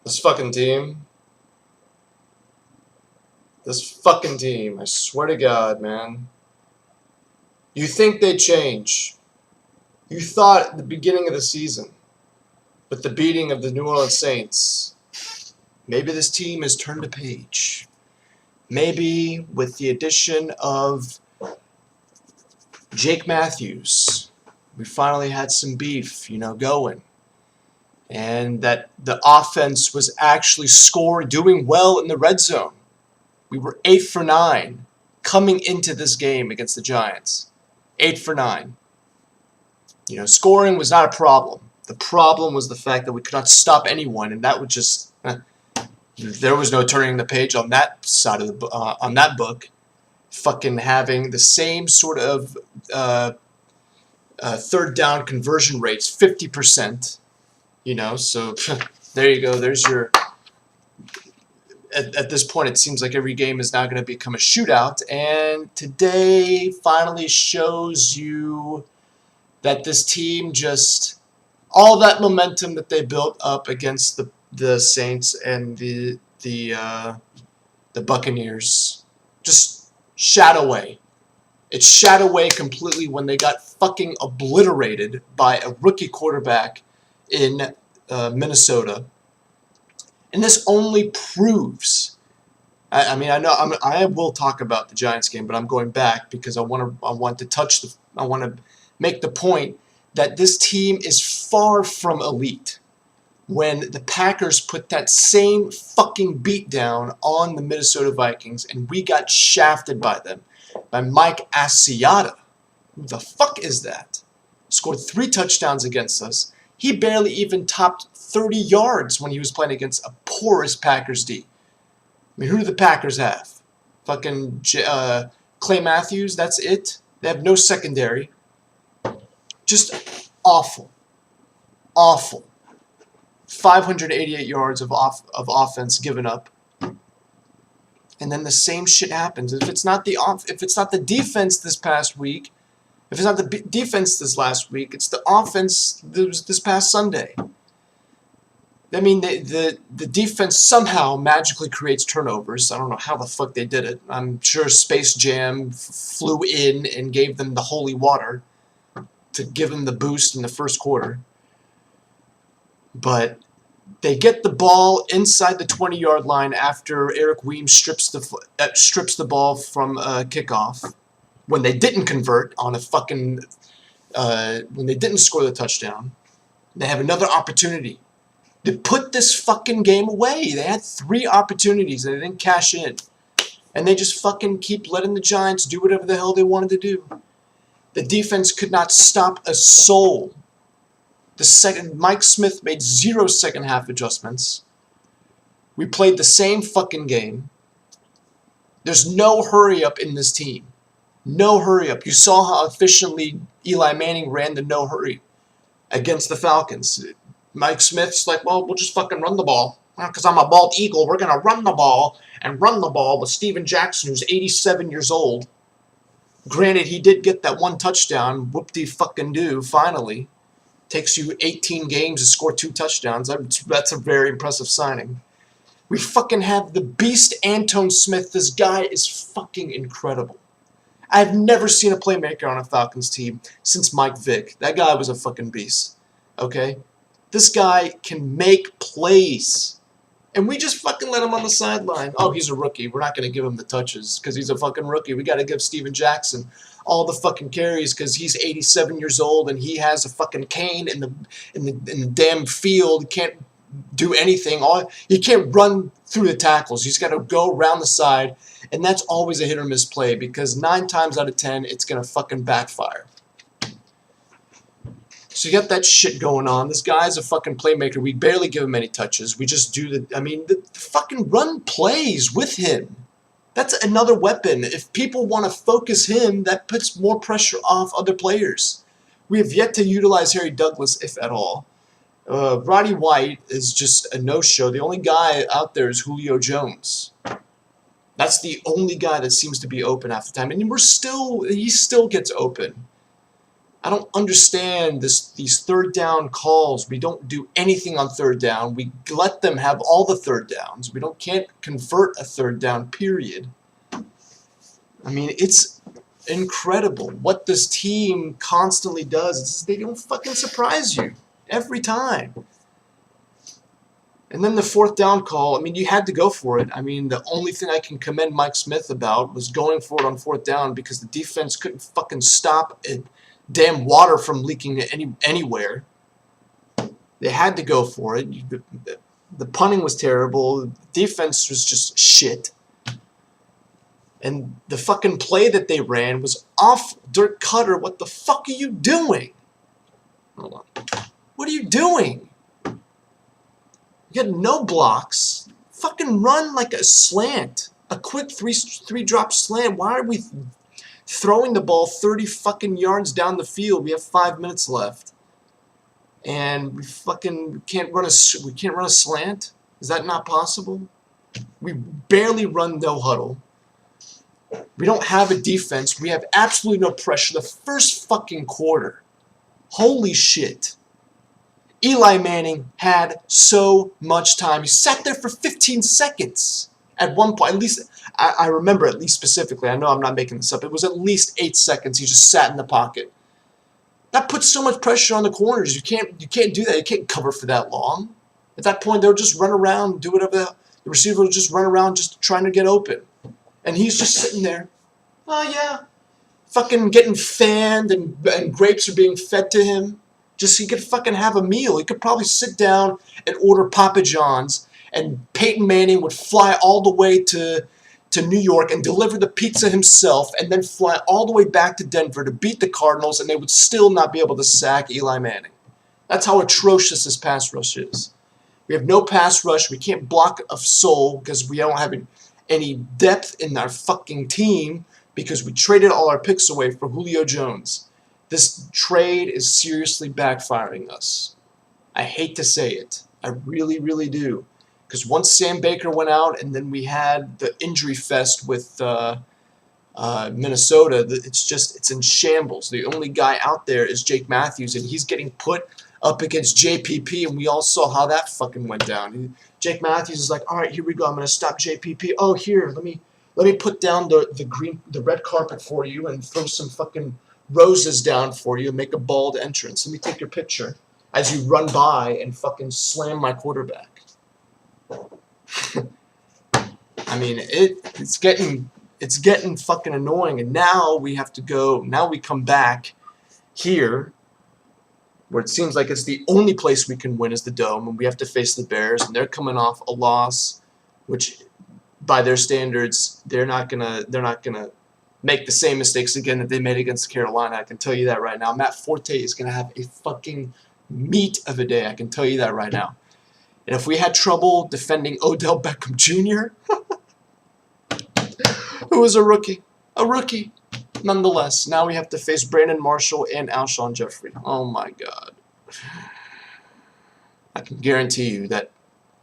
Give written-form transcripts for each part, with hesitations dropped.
This fucking team. This fucking team. I swear to God, man. You think they'd change. You thought at the beginning of the season, with the beating of the New Orleans Saints, maybe this team has turned a page. Maybe with the addition of Jake Matthews, we finally had some beef, going. And that the offense was actually doing well in the red zone. We were 8 for 9 coming into this game against the Giants. 8 for 9. Scoring was not a problem. The problem was the fact that we could not stop anyone, and that would just there was no turning the page on that side of the on that book. Fucking having the same sort of third down conversion rates, 50%. So there you go. There's your. At this point, it seems like every game is now going to become a shootout, and today finally shows you that this team just all that momentum that they built up against the Saints and the Buccaneers just shot away. It shot away completely when they got fucking obliterated by a rookie quarterback in Minnesota. And this only proves. I will talk about the Giants game, but I'm going back because I want to make the point that this team is far from elite. When the Packers put that same fucking beatdown on the Minnesota Vikings, and we got shafted by them, by Mike Asiata. Who the fuck is that? Scored 3 touchdowns against us. He barely even topped 30 yards when he was playing against a porous Packers D. I mean, who do the Packers have? Fucking Clay Matthews, that's it? They have no secondary. Just awful. Awful. 588 yards of offense given up. And then the same shit happens. If it's not the defense this past week, if it's not the defense this last week, it's the offense this past Sunday. I mean, the defense somehow magically creates turnovers. I don't know how the fuck they did it. I'm sure Space Jam flew in and gave them the holy water to give them the boost in the first quarter. But they get the ball inside the 20-yard line after Eric Weems strips the ball from a kickoff. When they didn't convert on a fucking, when they didn't score the touchdown, they have another opportunity to put this fucking game away. They had 3 opportunities and they didn't cash in. And they just fucking keep letting the Giants do whatever the hell they wanted to do. The defense could not stop a soul. Mike Smith made 0 second half adjustments. We played the same fucking game. There's no hurry up in this team. No hurry up. You saw how efficiently Eli Manning ran the no hurry against the Falcons. Mike Smith's like, well, we'll just fucking run the ball. Because I'm a bald eagle, we're going to run the ball with Steven Jackson, who's 87 years old. Granted, he did get that 1 touchdown. Whoop-de-fucking-do, finally. Takes you 18 games to score 2 touchdowns. That's a very impressive signing. We fucking have the beast Antone Smith. This guy is fucking incredible. I've never seen a playmaker on a Falcons team since Mike Vick. That guy was a fucking beast. Okay? This guy can make plays. And we just fucking let him on the sideline. Oh, he's a rookie. We're not going to give him the touches because he's a fucking rookie. We got to give Steven Jackson all the fucking carries because he's 87 years old and he has a fucking cane in the damn field. He can't do anything. He can't run through the tackles. He's got to go around the side. And that's always a hit or miss play because 9 times out of 10, it's going to fucking backfire. So you got that shit going on. This guy's a fucking playmaker. We barely give him any touches. We just do the fucking run plays with him. That's another weapon. If people want to focus him, that puts more pressure off other players. We have yet to utilize Harry Douglas, if at all. Roddy White is just a no-show. The only guy out there is Julio Jones. That's the only guy that seems to be open half the time. And he still gets open. I don't understand these third down calls. We don't do anything on third down. We let them have all the third downs. We can't convert a third down, period. I mean, it's incredible what this team constantly does. They don't fucking surprise you every time. And then the fourth down call, I mean, you had to go for it. I mean, the only thing I can commend Mike Smith about was going for it on fourth down because the defense couldn't fucking stop it. Damn water from leaking anywhere. They had to go for it. The punting was terrible. The defense was just shit. And the fucking play that they ran was off. Dirk Cutter, what the fuck are you doing? Hold on. What are you doing? You got no blocks. Fucking run like a slant. A quick three drop slant. Why are we throwing the ball 30 fucking yards down the field? We have 5 minutes left. And we can't run a slant? Is that not possible? We barely run no huddle. We don't have a defense. We have absolutely no pressure. The first fucking quarter. Holy shit. Eli Manning had so much time. He sat there for 15 seconds at one point. At least, I remember at least specifically. I know I'm not making this up. It was at least 8 seconds. He just sat in the pocket. That puts so much pressure on the corners. You can't do that. You can't cover for that long. At that point, they'll just run around, do whatever. The receiver will just run around just trying to get open. And he's just sitting there. Oh, yeah. Fucking getting fanned and grapes are being fed to him. Just he could fucking have a meal. He could probably sit down and order Papa John's, and Peyton Manning would fly all the way to New York and deliver the pizza himself, and then fly all the way back to Denver to beat the Cardinals, and they would still not be able to sack Eli Manning. That's how atrocious this pass rush is. We have no pass rush. We can't block a soul because we don't have any depth in our fucking team because we traded all our picks away for Julio Jones. This trade is seriously backfiring us. I hate to say it. I really, really do. Because once Sam Baker went out and then we had the injury fest with Minnesota, it's in shambles. The only guy out there is Jake Matthews, and he's getting put up against JPP, and we all saw how that fucking went down. Jake Matthews is like, all right, here we go. I'm going to stop JPP. Oh, here, let me put down the red carpet for you and throw some fucking roses down for you and make a bald entrance. Let me take your picture as you run by and fucking slam my quarterback. I mean, it's getting fucking annoying, and now we have to go. Now we come back here, where it seems like it's the only place we can win is the Dome, and we have to face the Bears, and they're coming off a loss, which, by their standards, they're not gonna make the same mistakes again that they made against Carolina. I can tell you that right now. Matt Forte is gonna have a fucking meat of a day. I can tell you that right now. And if we had trouble defending Odell Beckham Jr., who was a rookie, nonetheless, now we have to face Brandon Marshall and Alshon Jeffrey. Oh my God. I can guarantee you that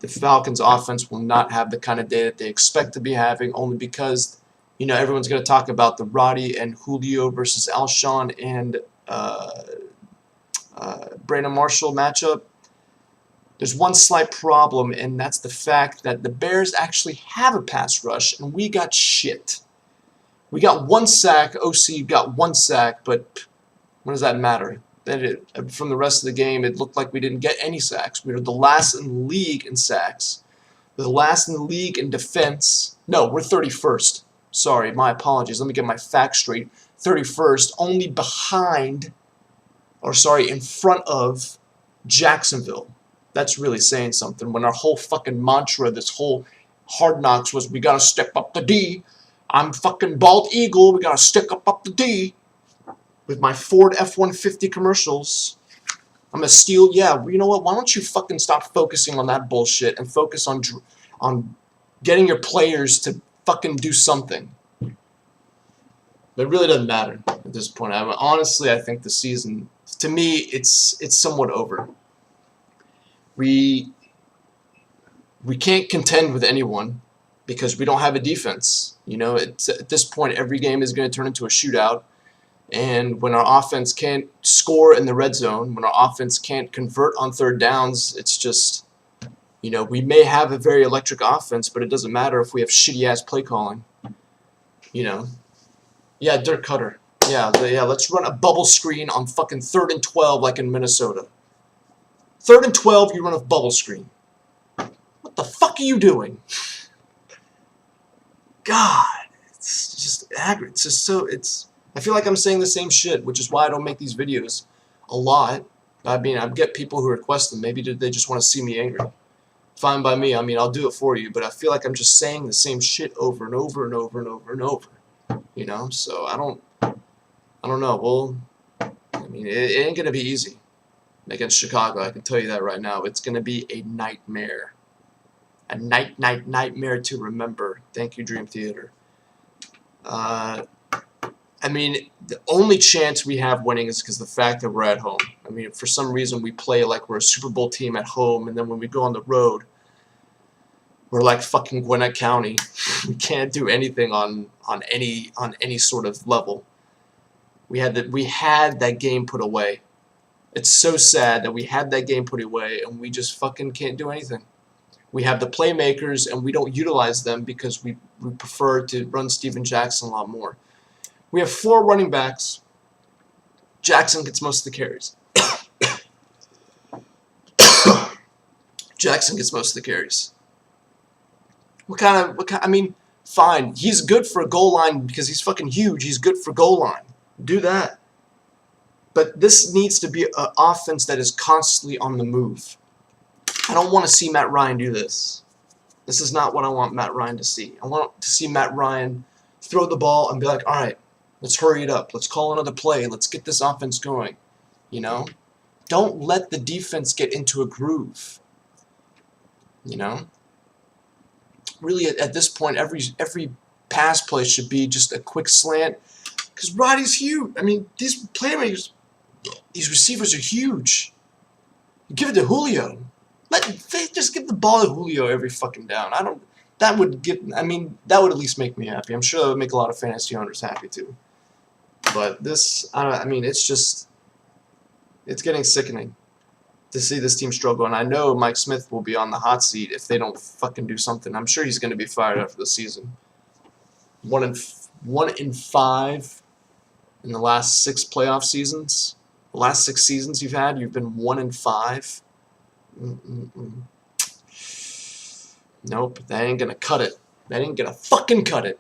the Falcons offense will not have the kind of day that they expect to be having, only because, you know, everyone's going to talk about the Roddy and Julio versus Alshon and Brandon Marshall matchup. There's one slight problem, and that's the fact that the Bears actually have a pass rush, and we got shit. We got 1 sack. OC got 1 sack, but what does that matter? From the rest of the game, it looked like we didn't get any sacks. We were the last in the league in sacks. We're the last in the league in defense. No, we're 31st. Sorry, my apologies. Let me get my facts straight. 31st, only in front of Jacksonville. That's really saying something. When our whole fucking mantra, this whole Hard Knocks was, we gotta stick up the D. I'm fucking bald eagle. We gotta stick up the D. With my Ford F-150 commercials, I'm gonna steal. Yeah, you know what? Why don't you fucking stop focusing on that bullshit and focus on getting your players to fucking do something? But it really doesn't matter at this point. Honestly, I think the season, to me, it's somewhat over. We can't contend with anyone because we don't have a defense. You know, at this point, every game is going to turn into a shootout. And when our offense can't score in the red zone, when our offense can't convert on third downs, it's just, you know, we may have a very electric offense, but it doesn't matter if we have shitty-ass play calling. You know. Yeah, Dirk Cutter. Yeah, let's run a bubble screen on fucking 3rd and 12 like in Minnesota. 3rd and 12, you run a bubble screen. What the fuck are you doing? God, it's just aggravating. It's just so, I feel like I'm saying the same shit, which is why I don't make these videos a lot. I mean, I get people who request them. Maybe they just want to see me angry. Fine by me. I mean, I'll do it for you. But I feel like I'm just saying the same shit over and over and over and over and over. You know? So I don't know. Well, I mean, it ain't going to be easy against Chicago. I can tell you that right now. It's going to be a nightmare. A nightmare to remember. Thank you, Dream Theater. I mean, the only chance we have winning is because of the fact that we're at home. I mean, for some reason we play like we're a Super Bowl team at home, and then when we go on the road, we're like fucking Gwinnett County. We can't do anything on any sort of level. We had that game put away. It's so sad that we had that game put away, and we just fucking can't do anything. We have the playmakers, and we don't utilize them because we prefer to run Steven Jackson a lot more. We have 4 running backs. Jackson gets most of the carries. Jackson gets most of the carries. I mean, fine. He's good for a goal line because he's fucking huge. He's good for goal line. Do that. But this needs to be an offense that is constantly on the move. I don't want to see Matt Ryan do this. This is not what I want Matt Ryan to see. I want to see Matt Ryan throw the ball and be like, all right, let's hurry it up. Let's call another play. Let's get this offense going. You know? Don't let the defense get into a groove. You know? Really, at this point, every pass play should be just a quick slant. Because Roddy's huge. I mean, these playmakers, these receivers are huge. You give it to Julio. They just give the ball to Julio every fucking down. That would at least make me happy. I'm sure that would make a lot of fantasy owners happy too. But this, I mean, it's getting sickening to see this team struggle. And I know Mike Smith will be on the hot seat if they don't fucking do something. I'm sure he's going to be fired after the season. 1 in 5 in the last 6 playoff seasons. The last 6 seasons you've had, you've been 1 in 5. Nope, that ain't gonna cut it. That ain't gonna fucking cut it.